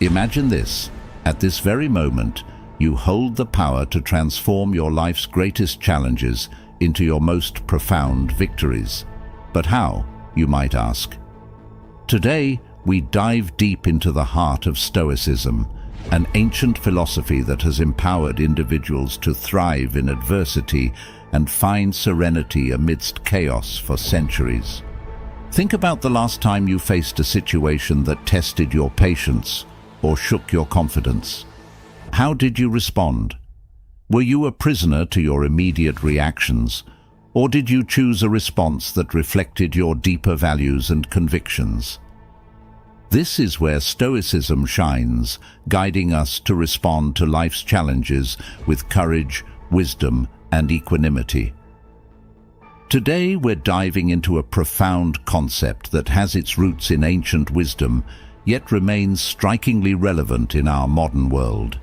Imagine this. At this very moment, you hold the power to transform your life's greatest challenges into your most profound victories. But how, you might ask? Today, we dive deep into the heart of Stoicism, an ancient philosophy that has empowered individuals to thrive in adversity and find serenity amidst chaos for centuries. Think about the last time you faced a situation that tested your patience or shook your confidence. How did you respond? Were you a prisoner to your immediate reactions, or did you choose a response that reflected your deeper values and convictions? This is where Stoicism shines, guiding us to respond to life's challenges with courage, wisdom, and equanimity. Today, we're diving into a profound concept that has its roots in ancient wisdom, yet remains strikingly relevant in our modern world.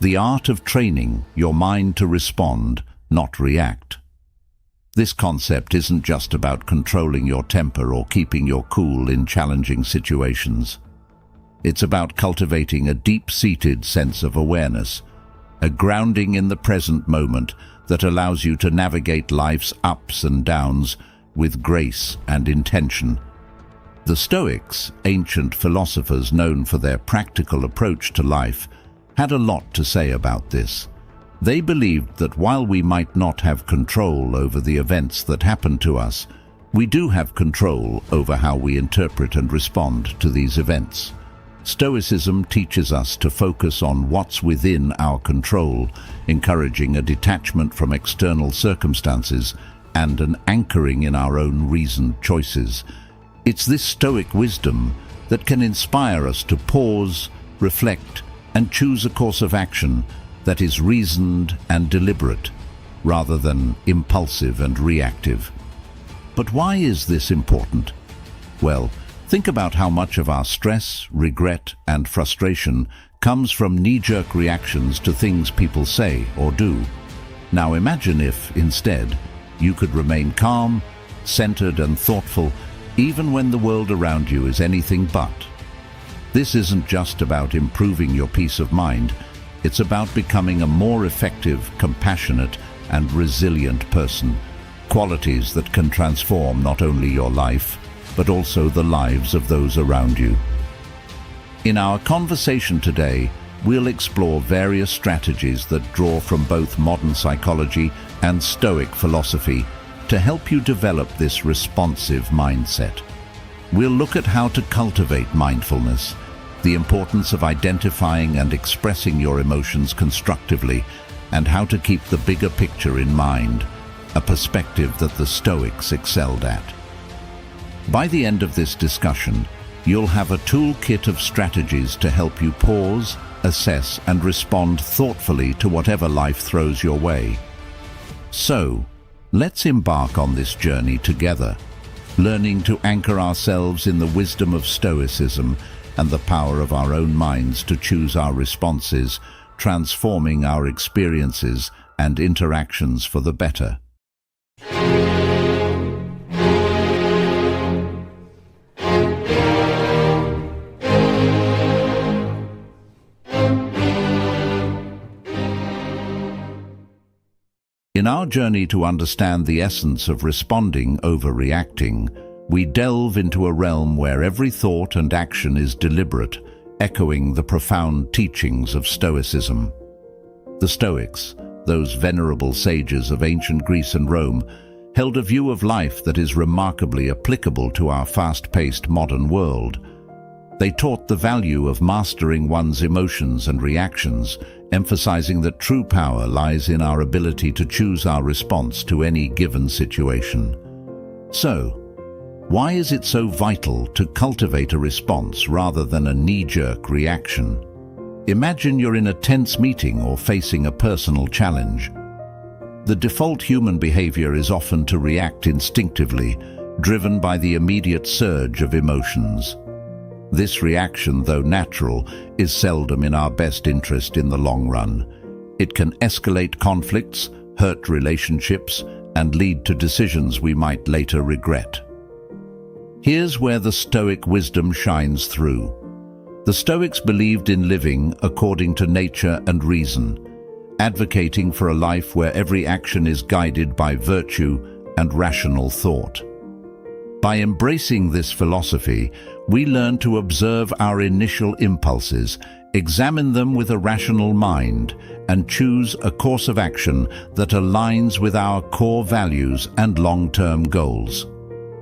The art of training your mind to respond, not react. This concept isn't just about controlling your temper or keeping your cool in challenging situations. It's about cultivating a deep-seated sense of awareness, a grounding in the present moment that allows you to navigate life's ups and downs with grace and intention. The Stoics, ancient philosophers known for their practical approach to life, had a lot to say about this. They believed that while we might not have control over the events that happen to us, we do have control over how we interpret and respond to these events. Stoicism teaches us to focus on what's within our control, encouraging a detachment from external circumstances and an anchoring in our own reasoned choices. It's this Stoic wisdom that can inspire us to pause, reflect, and choose a course of action that is reasoned and deliberate, rather than impulsive and reactive. But why is this important? Well, think about how much of our stress, regret, and frustration comes from knee-jerk reactions to things people say or do. Now imagine if, instead, you could remain calm, centered, and thoughtful, even when the world around you is anything but. This isn't just about improving your peace of mind, it's about becoming a more effective, compassionate, and resilient person, qualities that can transform not only your life, but also the lives of those around you. In our conversation today, we'll explore various strategies that draw from both modern psychology and Stoic philosophy to help you develop this responsive mindset. We'll look at how to cultivate mindfulness, the importance of identifying and expressing your emotions constructively, and how to keep the bigger picture in mind, a perspective that the Stoics excelled at. By the end of this discussion, you'll have a toolkit of strategies to help you pause, assess, and respond thoughtfully to whatever life throws your way. So, let's embark on this journey together, learning to anchor ourselves in the wisdom of Stoicism and the power of our own minds to choose our responses, transforming our experiences and interactions for the better. In our journey to understand the essence of responding over reacting, we delve into a realm where every thought and action is deliberate, echoing the profound teachings of Stoicism. The Stoics, those venerable sages of ancient Greece and Rome, held a view of life that is remarkably applicable to our fast-paced modern world. They taught the value of mastering one's emotions and reactions, emphasizing that true power lies in our ability to choose our response to any given situation. So, why is it so vital to cultivate a response rather than a knee-jerk reaction? Imagine you're in a tense meeting or facing a personal challenge. The default human behavior is often to react instinctively, driven by the immediate surge of emotions. This reaction, though natural, is seldom in our best interest in the long run. It can escalate conflicts, hurt relationships, and lead to decisions we might later regret. Here's where the Stoic wisdom shines through. The Stoics believed in living according to nature and reason, advocating for a life where every action is guided by virtue and rational thought. By embracing this philosophy, we learn to observe our initial impulses, examine them with a rational mind, and choose a course of action that aligns with our core values and long-term goals.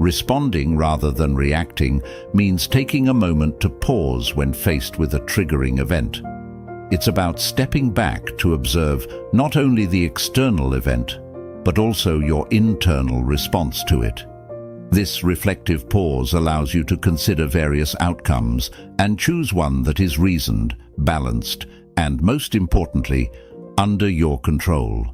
Responding rather than reacting means taking a moment to pause when faced with a triggering event. It's about stepping back to observe not only the external event, but also your internal response to it. This reflective pause allows you to consider various outcomes and choose one that is reasoned, balanced, and most importantly, under your control.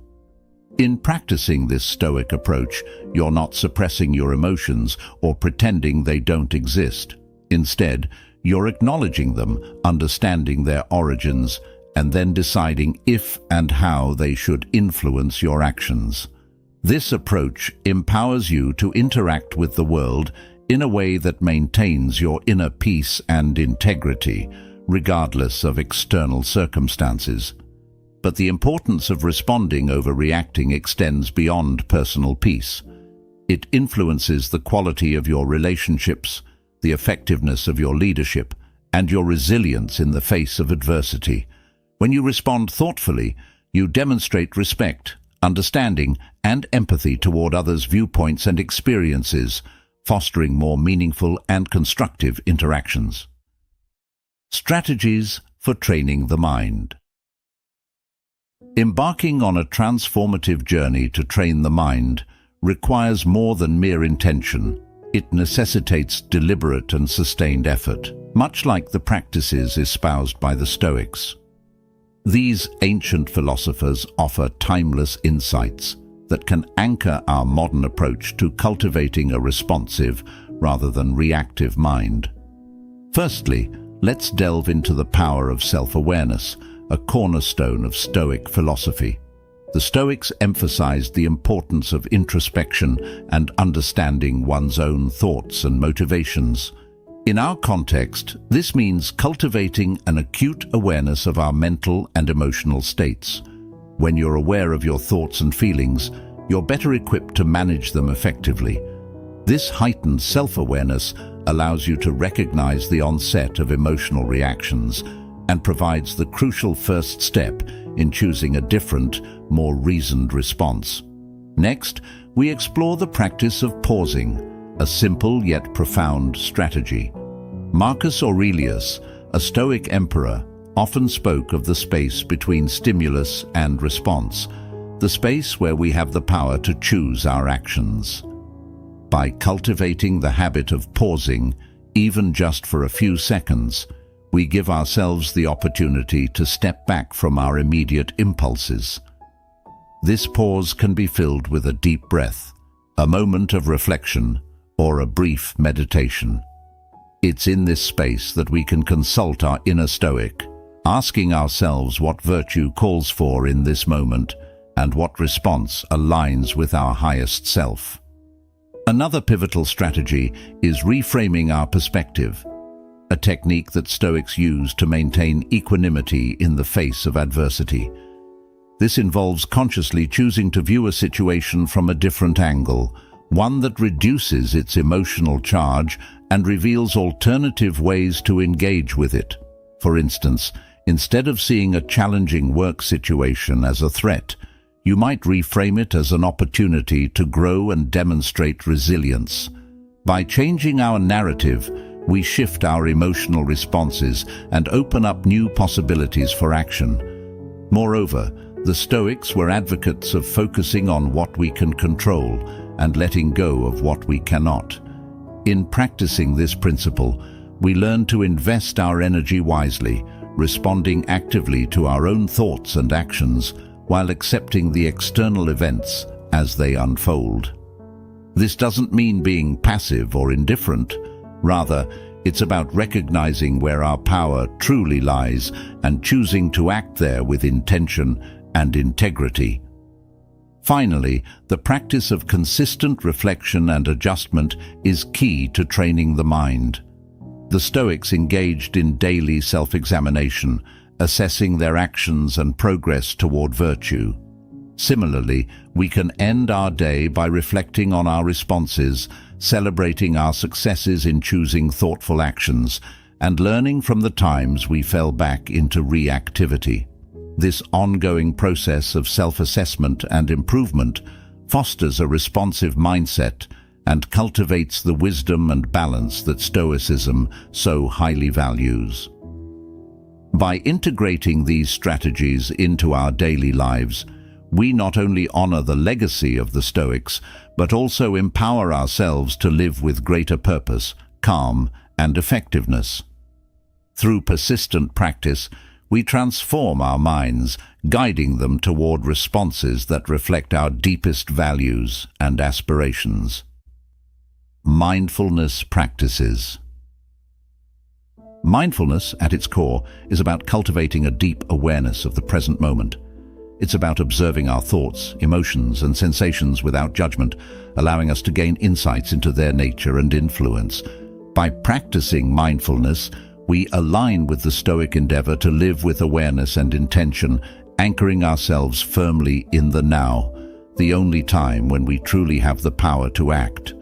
In practicing this Stoic approach, you're not suppressing your emotions or pretending they don't exist. Instead, you're acknowledging them, understanding their origins, and then deciding if and how they should influence your actions. This approach empowers you to interact with the world in a way that maintains your inner peace and integrity, regardless of external circumstances. But the importance of responding over reacting extends beyond personal peace. It influences the quality of your relationships, the effectiveness of your leadership, and your resilience in the face of adversity. When you respond thoughtfully, you demonstrate respect, understanding, and empathy toward others' viewpoints and experiences, fostering more meaningful and constructive interactions. Strategies for training the mind. Embarking on a transformative journey to train the mind requires more than mere intention. It necessitates deliberate and sustained effort, much like the practices espoused by the Stoics. These ancient philosophers offer timeless insights that can anchor our modern approach to cultivating a responsive rather than reactive mind. Firstly, let's delve into the power of self-awareness, a cornerstone of Stoic philosophy. The Stoics emphasized the importance of introspection and understanding one's own thoughts and motivations. In our context, this means cultivating an acute awareness of our mental and emotional states. When you're aware of your thoughts and feelings, you're better equipped to manage them effectively. This heightened self-awareness allows you to recognize the onset of emotional reactions and provides the crucial first step in choosing a different, more reasoned response. Next, we explore the practice of pausing, a simple yet profound strategy. Marcus Aurelius, a Stoic emperor, often spoke of the space between stimulus and response, the space where we have the power to choose our actions. By cultivating the habit of pausing, even just for a few seconds, we give ourselves the opportunity to step back from our immediate impulses. This pause can be filled with a deep breath, a moment of reflection, or a brief meditation. It's in this space that we can consult our inner Stoic, asking ourselves what virtue calls for in this moment and what response aligns with our highest self. Another pivotal strategy is reframing our perspective, a technique that Stoics use to maintain equanimity in the face of adversity. This involves consciously choosing to view a situation from a different angle, one that reduces its emotional charge and reveals alternative ways to engage with it. For instance, instead of seeing a challenging work situation as a threat, you might reframe it as an opportunity to grow and demonstrate resilience. By changing our narrative, we shift our emotional responses and open up new possibilities for action. Moreover, the Stoics were advocates of focusing on what we can control and letting go of what we cannot. In practicing this principle, we learn to invest our energy wisely, responding actively to our own thoughts and actions while accepting the external events as they unfold. This doesn't mean being passive or indifferent. Rather, it's about recognizing where our power truly lies and choosing to act there with intention and integrity. Finally, the practice of consistent reflection and adjustment is key to training the mind. The Stoics engaged in daily self-examination, assessing their actions and progress toward virtue. Similarly, we can end our day by reflecting on our responses, celebrating our successes in choosing thoughtful actions, and learning from the times we fell back into reactivity. This ongoing process of self-assessment and improvement fosters a responsive mindset and cultivates the wisdom and balance that Stoicism so highly values. By integrating these strategies into our daily lives, we not only honor the legacy of the Stoics, but also empower ourselves to live with greater purpose, calm, and effectiveness. Through persistent practice, we transform our minds, guiding them toward responses that reflect our deepest values and aspirations. Mindfulness practices. Mindfulness, at its core, is about cultivating a deep awareness of the present moment. It's about observing our thoughts, emotions, and sensations without judgment, allowing us to gain insights into their nature and influence. By practicing mindfulness, we align with the Stoic endeavor to live with awareness and intention, anchoring ourselves firmly in the now, the only time when we truly have the power to act.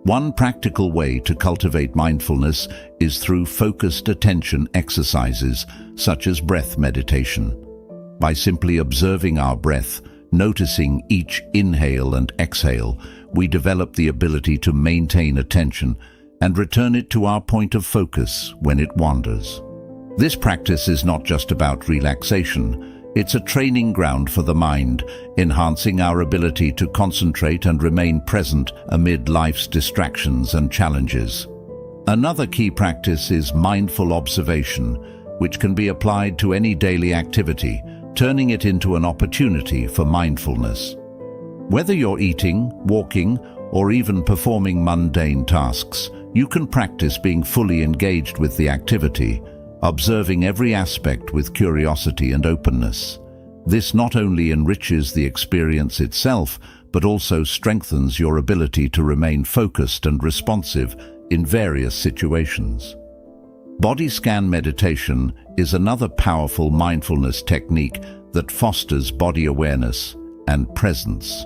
One practical way to cultivate mindfulness is through focused attention exercises, such as breath meditation. By simply observing our breath, noticing each inhale and exhale, we develop the ability to maintain attention and return it to our point of focus when it wanders. This practice is not just about relaxation, it's a training ground for the mind, enhancing our ability to concentrate and remain present amid life's distractions and challenges. Another key practice is mindful observation, which can be applied to any daily activity, turning it into an opportunity for mindfulness. Whether you're eating, walking, or even performing mundane tasks, you can practice being fully engaged with the activity, observing every aspect with curiosity and openness. This not only enriches the experience itself, but also strengthens your ability to remain focused and responsive in various situations. Body scan meditation is another powerful mindfulness technique that fosters body awareness and presence.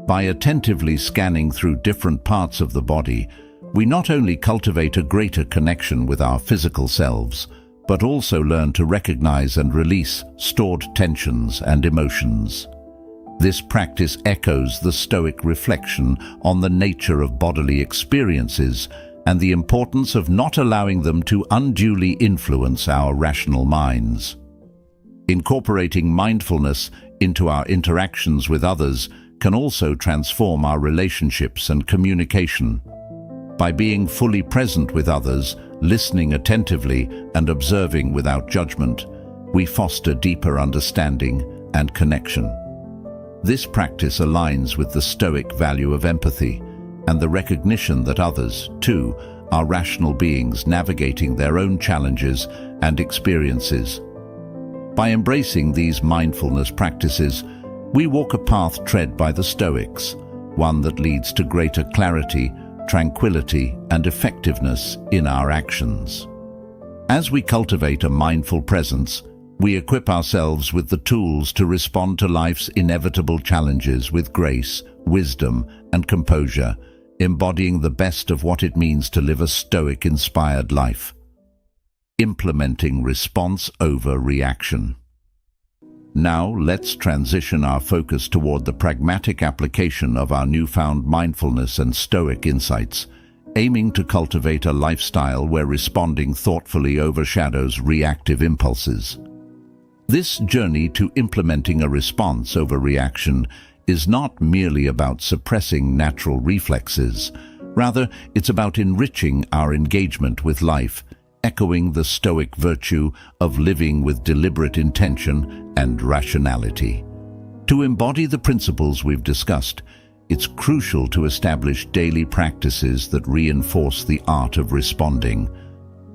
By attentively scanning through different parts of the body, we not only cultivate a greater connection with our physical selves, but also learn to recognize and release stored tensions and emotions. This practice echoes the Stoic reflection on the nature of bodily experiences and the importance of not allowing them to unduly influence our rational minds. Incorporating mindfulness into our interactions with others can also transform our relationships and communication. By being fully present with others, listening attentively, and observing without judgment, we foster deeper understanding and connection. This practice aligns with the Stoic value of empathy and the recognition that others, too, are rational beings navigating their own challenges and experiences. By embracing these mindfulness practices, we walk a path tread by the Stoics, one that leads to greater clarity, tranquility, and effectiveness in our actions. As we cultivate a mindful presence, we equip ourselves with the tools to respond to life's inevitable challenges with grace, wisdom, and composure, embodying the best of what it means to live a Stoic-inspired life. Implementing response over reaction. Now let's transition our focus toward the pragmatic application of our newfound mindfulness and Stoic insights, aiming to cultivate a lifestyle where responding thoughtfully overshadows reactive impulses. This journey to implementing a response over reaction is not merely about suppressing natural reflexes. Rather, it's about enriching our engagement with life, echoing the Stoic virtue of living with deliberate intention and rationality. To embody the principles we've discussed, it's crucial to establish daily practices that reinforce the art of responding.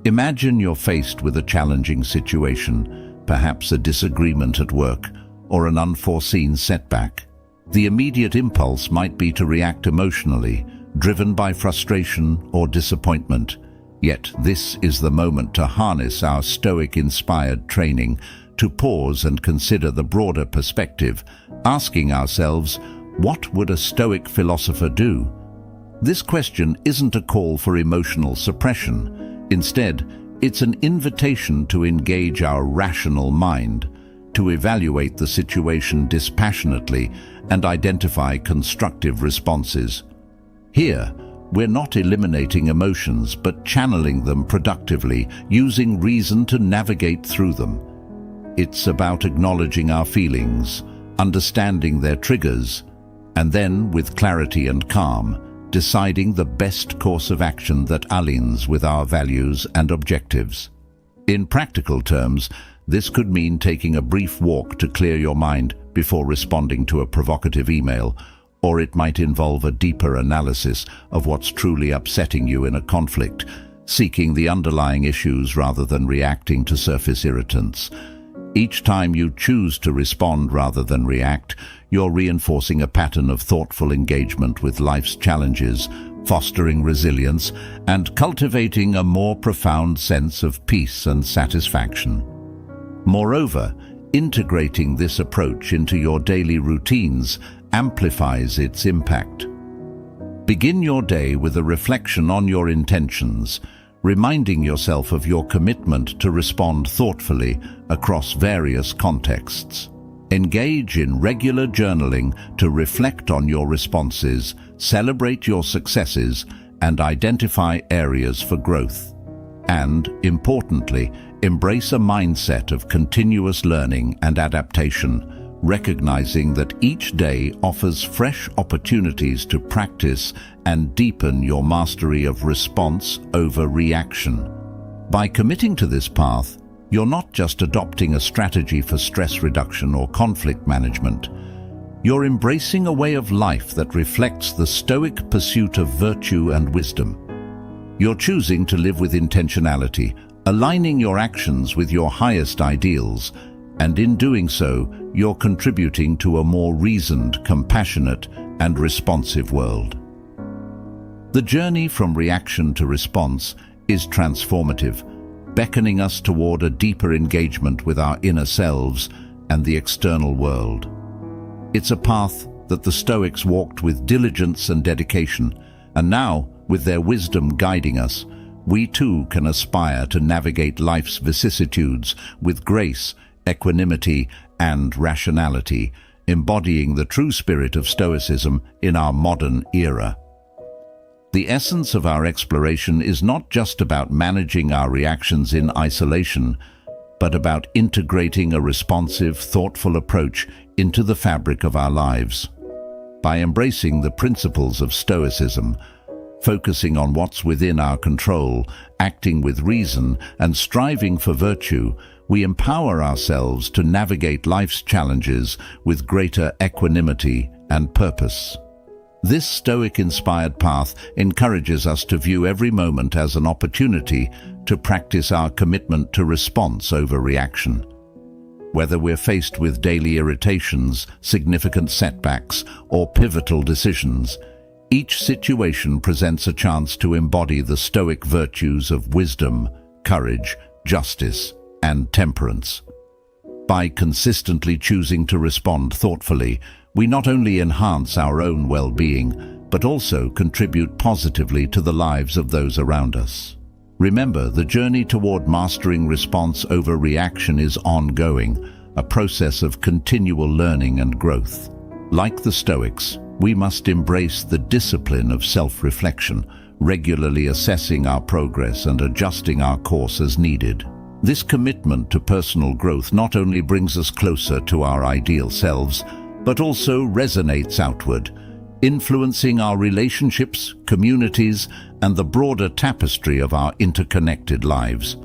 Imagine you're faced with a challenging situation, perhaps a disagreement at work or an unforeseen setback. The immediate impulse might be to react emotionally, driven by frustration or disappointment. Yet this is the moment to harness our Stoic-inspired training, to pause and consider the broader perspective, asking ourselves, what would a Stoic philosopher do? This question isn't a call for emotional suppression. Instead, it's an invitation to engage our rational mind, to evaluate the situation dispassionately and identify constructive responses. Here, we're not eliminating emotions, but channeling them productively, using reason to navigate through them. It's about acknowledging our feelings, understanding their triggers, and then, with clarity and calm, deciding the best course of action that aligns with our values and objectives. In practical terms, this could mean taking a brief walk to clear your mind before responding to a provocative email, or it might involve a deeper analysis of what's truly upsetting you in a conflict, seeking the underlying issues rather than reacting to surface irritants. Each time you choose to respond rather than react, you're reinforcing a pattern of thoughtful engagement with life's challenges, fostering resilience, and cultivating a more profound sense of peace and satisfaction. Moreover, integrating this approach into your daily routines amplifies its impact. Begin your day with a reflection on your intentions, reminding yourself of your commitment to respond thoughtfully across various contexts. Engage in regular journaling to reflect on your responses, celebrate your successes, and identify areas for growth. And, importantly, embrace a mindset of continuous learning and adaptation, recognizing that each day offers fresh opportunities to practice and deepen your mastery of response over reaction. By committing to this path, you're not just adopting a strategy for stress reduction or conflict management. You're embracing a way of life that reflects the Stoic pursuit of virtue and wisdom. You're choosing to live with intentionality, aligning your actions with your highest ideals, and in doing so, you're contributing to a more reasoned, compassionate, and responsive world. The journey from reaction to response is transformative, beckoning us toward a deeper engagement with our inner selves and the external world. It's a path that the Stoics walked with diligence and dedication, and now, with their wisdom guiding us, we too can aspire to navigate life's vicissitudes with grace, equanimity, and rationality, embodying the true spirit of Stoicism in our modern era. The essence of our exploration is not just about managing our reactions in isolation, but about integrating a responsive, thoughtful approach into the fabric of our lives. By embracing the principles of Stoicism, focusing on what's within our control, acting with reason, and striving for virtue, we empower ourselves to navigate life's challenges with greater equanimity and purpose. This Stoic-inspired path encourages us to view every moment as an opportunity to practice our commitment to response over reaction. Whether we're faced with daily irritations, significant setbacks, or pivotal decisions, each situation presents a chance to embody the Stoic virtues of wisdom, courage, justice, and temperance. By consistently choosing to respond thoughtfully, we not only enhance our own well-being, but also contribute positively to the lives of those around us. Remember, the journey toward mastering response over reaction is ongoing, a process of continual learning and growth. Like the Stoics, we must embrace the discipline of self-reflection, regularly assessing our progress and adjusting our course as needed. This commitment to personal growth not only brings us closer to our ideal selves, but also resonates outward, influencing our relationships, communities, and the broader tapestry of our interconnected lives.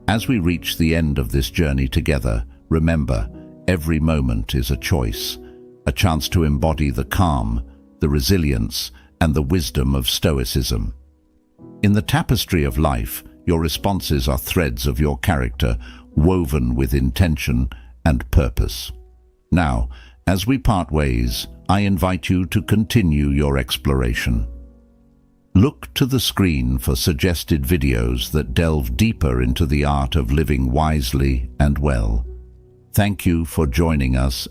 As we reach the end of this journey together, remember, every moment is a choice, a chance to embody the calm, the resilience, and the wisdom of Stoicism. In the tapestry of life, your responses are threads of your character, woven with intention and purpose. Now, as we part ways, I invite you to continue your exploration. Look to the screen for suggested videos that delve deeper into the art of living wisely and well. Thank you for joining us